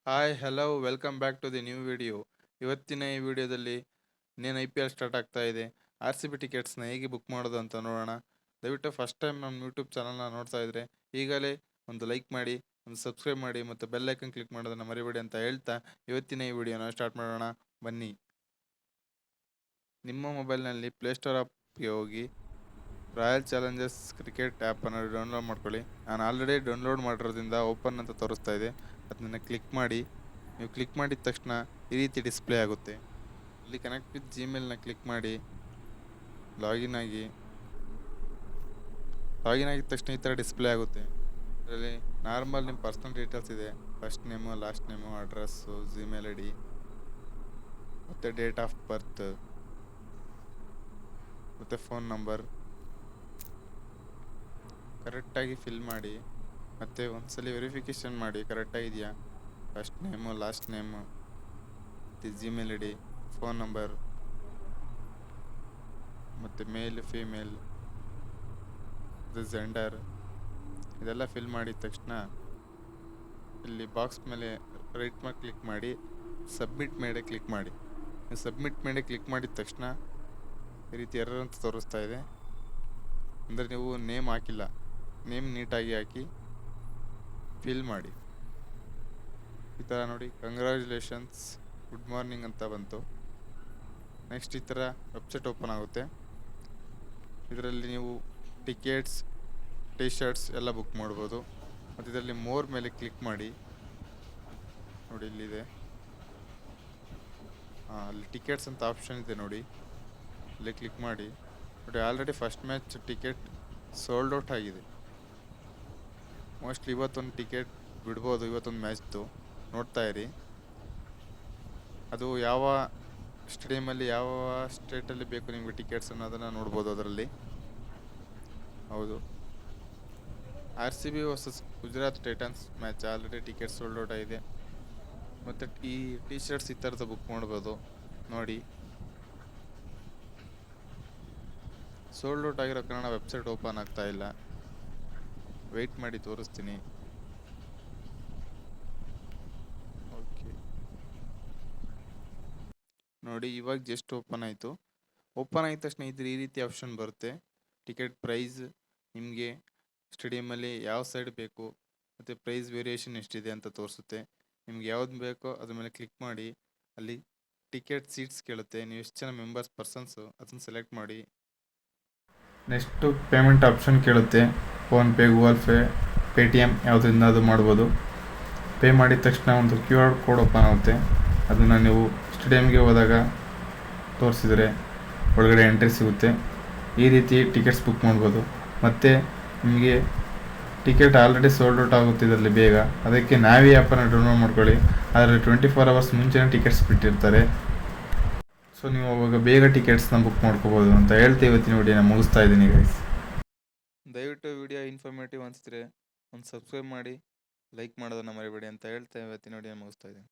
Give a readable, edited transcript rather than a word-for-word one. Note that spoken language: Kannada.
Hi hello welcome back to the new video. ಇವತ್ತಿನ ಈ ವಿಡಿಯೋದಲ್ಲಿ ಇನ್ನೇನು IPL ಸ್ಟಾರ್ಟ್ ಆಗ್ತಾ ಇದೆ, RCB ಟಿಕೆಟ್ಸ್ನ ಹೇಗೆ ಬುಕ್ ಮಾಡೋದು ಅಂತ ನೋಡೋಣ. ದಯವಿಟ್ಟು ಫಸ್ಟ್ ಟೈಮ್ ನಮ್ಮ ಯೂಟ್ಯೂಬ್ ಚಾನಲ್ನ ನೋಡ್ತಾ ಇದ್ರೆ ಈಗಲೇ ಒಂದು ಲೈಕ್ ಮಾಡಿ, ಒಂದು ಸಬ್ಸ್ಕ್ರೈಬ್ ಮಾಡಿ ಮತ್ತು ಬೆಲ್ ಐಕನ್ ಕ್ಲಿಕ್ ಮಾಡೋದನ್ನು ಮರಿಬೇಡಿ ಅಂತ ಹೇಳ್ತಾ ಇವತ್ತಿನ ಈ ವಿಡಿಯೋನ ಸ್ಟಾರ್ಟ್ ಮಾಡೋಣ. ಬನ್ನಿ. ನಿಮ್ಮ ಮೊಬೈಲ್ನಲ್ಲಿ ಪ್ಲೇಸ್ಟೋರ್ ಆಪ್ಗೆ ಹೋಗಿ ರಾಯಲ್ ಚಾಲೆಂಜರ್ಸ್ ಕ್ರಿಕೆಟ್ ಆ್ಯಪನ್ನು ಡೌನ್ಲೋಡ್ ಮಾಡ್ಕೊಳ್ಳಿ. ನಾನು ಆಲ್ರೆಡಿ ಡೌನ್ಲೋಡ್ ಮಾಡಿರೋದ್ರಿಂದ ಓಪನ್ ಅಂತ ತೋರಿಸ್ತಾ ಇದೆ, ಅದನ್ನು ಕ್ಲಿಕ್ ಮಾಡಿ. ನೀವು ಕ್ಲಿಕ್ ಮಾಡಿದ ತಕ್ಷಣ ಈ ರೀತಿ ಡಿಸ್ಪ್ಲೇ ಆಗುತ್ತೆ. ಇಲ್ಲಿ ಕನೆಕ್ಟ್ ವಿತ್ ಜಿಮೇಲ್ನ ಕ್ಲಿಕ್ ಮಾಡಿ ಲಾಗಿನ್ ಆಗಿದ ತಕ್ಷಣ ಈ ಥರ ಡಿಸ್ಪ್ಲೇ ಆಗುತ್ತೆ. ಇದರಲ್ಲಿ ನಾರ್ಮಲ್ ನಿಮ್ಮ ಪರ್ಸ್ನಲ್ ಡೀಟೇಲ್ಸ್ ಇದೆ, first name, last name, address, Gmail ID ಮತ್ತು ಡೇಟ್ ಆಫ್ ಬರ್ತ್ ಮತ್ತು ಫೋನ್ ನಂಬರ್ ಕರೆಕ್ಟಾಗಿ ಫಿಲ್ ಮಾಡಿ. ಮತ್ತು ಒಂದ್ಸಲಿ ವೆರಿಫಿಕೇಷನ್ ಮಾಡಿ ಕರೆಕ್ಟಾಗಿದೆಯಾ. ಫಸ್ಟ್ ನೇಮು, ಲಾಸ್ಟ್ ನೇಮು ಮತ್ತು ಜಿಮೇಲ್ ID, ಫೋನ್ ನಂಬರ್ ಮತ್ತು ಮೇಲ್ ಫೀಮೇಲ್ ಜೆಂಡರ್ ಇದೆಲ್ಲ ಫಿಲ್ ಮಾಡಿದ ತಕ್ಷಣ ಇಲ್ಲಿ ಬಾಕ್ಸ್ ಮೇಲೆ ರೈಟ್ ಮಾರ್ಕ್ ಕ್ಲಿಕ್ ಮಾಡಿ ಸಬ್ಮಿಟ್ ಮೇಲೆ ಕ್ಲಿಕ್ ಮಾಡಿ. ಸಬ್ಮಿಟ್ ಮೇಲೆ ಕ್ಲಿಕ್ ಮಾಡಿದ ತಕ್ಷಣ ಈ ರೀತಿ ಎರರ್ ಅಂತ ತೋರಿಸ್ತಾ ಇದೆ. ಅಂದರೆ ನೀವು ನೇಮ್ ಹಾಕಿಲ್ಲ, ನೇಮ್ ನೀಟಾಗಿ ಹಾಕಿ ಫಿಲ್ ಮಾಡಿ. ಈ ಥರ ನೋಡಿ, ಕಂಗ್ರ್ಯಾಚುಲೇಷನ್ಸ್, ಗುಡ್ ಮಾರ್ನಿಂಗ್ ಅಂತ ಬಂತು. ನೆಕ್ಸ್ಟ್ ಈ ಥರ ವೆಬ್ಸೈಟ್ ಓಪನ್ ಆಗುತ್ತೆ. ಇದರಲ್ಲಿ ನೀವು ಟಿಕೆಟ್ಸ್, ಟಿ ಶರ್ಟ್ಸ್ ಎಲ್ಲ ಬುಕ್ ಮಾಡ್ಬೋದು. ಮತ್ತು ಇದರಲ್ಲಿ ಮೋರ್ ಮೇಲೆ ಕ್ಲಿಕ್ ಮಾಡಿ. ನೋಡಿ ಇಲ್ಲಿದೆ, ಅಲ್ಲಿ ಟಿಕೆಟ್ಸ್ ಅಂತ ಆಪ್ಷನ್ ಇದೆ ನೋಡಿ, ಅಲ್ಲಿ ಕ್ಲಿಕ್ ಮಾಡಿ. ನೋಡಿ already first match ticket sold out ಆಗಿದೆ. ಮೋಸ್ಟ್ಲಿ ಇವತ್ತೊಂದು ಟಿಕೆಟ್ ಬಿಡ್ಬೋದು, ಇವತ್ತೊಂದು ಮ್ಯಾಚ್ದು ನೋಡ್ತಾ ಇರಿ. ಅದು ಯಾವ ಸ್ಟೇಡಿಯಮಲ್ಲಿ, ಯಾವ ಸ್ಟೇಟಲ್ಲಿ ಬೇಕು ನಿಮಗೆ ಟಿಕೆಟ್ಸ್ ಅನ್ನೋದನ್ನು ನೋಡ್ಬೋದು ಅದರಲ್ಲಿ. ಹೌದು, RCB versus Gujarat Titans match already ticket sold out ಆಗಿದೆ. ಮತ್ತು ಈ ಟಿ ಶರ್ಟ್ಸ್ ಈ ಥರದ್ದು ಬುಕ್ ಮಾಡ್ಬೋದು. ನೋಡಿ, ಸೋಲ್ಡ್ ಔಟ್ ಆಗಿರೋ ಕಾರಣ ವೆಬ್ಸೈಟ್ ಓಪನ್ ಆಗ್ತಾ ಇಲ್ಲ. ವೆಯ್ಟ್ ಮಾಡಿ ತೋರಿಸ್ತೀನಿ. ಓಕೆ, ನೋಡಿ ಇವಾಗ ಜಸ್ಟ್ ಓಪನ್ ಆಯಿತು. ಓಪನ್ ಆಗಿದ ತಕ್ಷಣ ಇದ್ರ ಈ ರೀತಿ ಆಪ್ಷನ್ ಬರುತ್ತೆ. ಟಿಕೆಟ್ ಪ್ರೈಸ್, ನಿಮಗೆ ಸ್ಟೇಡಿಯಮಲ್ಲಿ ಯಾವ ಸೈಡ್ ಬೇಕು ಮತ್ತು ಪ್ರೈಸ್ ವೇರಿಯೇಷನ್ ಎಷ್ಟಿದೆ ಅಂತ ತೋರಿಸುತ್ತೆ. ನಿಮ್ಗೆ ಯಾವ್ದು ಬೇಕೋ ಅದ್ರ ಮೇಲೆ ಕ್ಲಿಕ್ ಮಾಡಿ. ಅಲ್ಲಿ ಟಿಕೆಟ್ ಸೀಟ್ಸ್ ಕೇಳುತ್ತೆ, ನೀವು ಎಷ್ಟು ಜನ ಪರ್ಸನ್ಸು ಅದನ್ನು ಸೆಲೆಕ್ಟ್ ಮಾಡಿ. ನೆಕ್ಸ್ಟು ಪೇಮೆಂಟ್ ಆಪ್ಷನ್ ಕೇಳುತ್ತೆ, ಫೋನ್ಪೇ, ಗೂಗಲ್ ಪೇ, ಪೇಟಿಎಮ್ ಯಾವುದರಿಂದ ಅದು ಮಾಡ್ಬೋದು. ಪೇ ಮಾಡಿದ ತಕ್ಷಣ ಒಂದು QR ಕೋಡ್ ಓಪನ್ ಆಗುತ್ತೆ. ಅದನ್ನು ನೀವು ಸ್ಟೇಡಿಯಮ್ಗೆ ಹೋದಾಗ ತೋರಿಸಿದರೆ ಒಳಗಡೆ ಎಂಟ್ರಿ ಸಿಗುತ್ತೆ. ಈ ರೀತಿ ಟಿಕೆಟ್ಸ್ ಬುಕ್ ಮಾಡ್ಬೋದು. ಮತ್ತು ನಿಮಗೆ ಟಿಕೆಟ್ ಆಲ್ರೆಡಿ ಸೋಲ್ಡ್ ಔಟ್ ಆಗುತ್ತೆ ಇದರಲ್ಲಿ ಬೇಗ, ಅದಕ್ಕೆ ನಾವಿ ಆ್ಯಪನ್ನು ಡೌನ್ಲೋಡ್ ಮಾಡ್ಕೊಳ್ಳಿ. ಅದರಲ್ಲಿ 24 hours ಮುಂಚೆನೇ ಟಿಕೆಟ್ಸ್ ಬಿಟ್ಟಿರ್ತಾರೆ. ಸೊ ನೀವು ಅವಾಗ ಬೇಗ ಟಿಕೆಟ್ಸ್ನ ಬುಕ್ ಮಾಡ್ಕೋಬೋದು ಅಂತ ಹೇಳ್ತಾ ಇವತ್ತಿನ ವಿಡಿಯೋನ ಮುಗಿಸ್ತಾ ಇದ್ದೀನಿ ಗೈಸ್. ದಯವಿಟ್ಟು ವಿಡಿಯೋ ಇನ್ಫಾರ್ಮೇಟಿವ್ ಅನಿಸಿದ್ರೆ ಒಂದು ಸಬ್ಸ್ಕ್ರೈಬ್ ಮಾಡಿ, ಲೈಕ್ ಮಾಡೋದನ್ನು ಮರಿಬೇಡಿ ಅಂತ ಹೇಳ್ತಾ ಇವತ್ತಿನ ವಿಡಿಯೋನ ಮುಗಿಸ್ತಾ ಇದ್ದೀನಿ.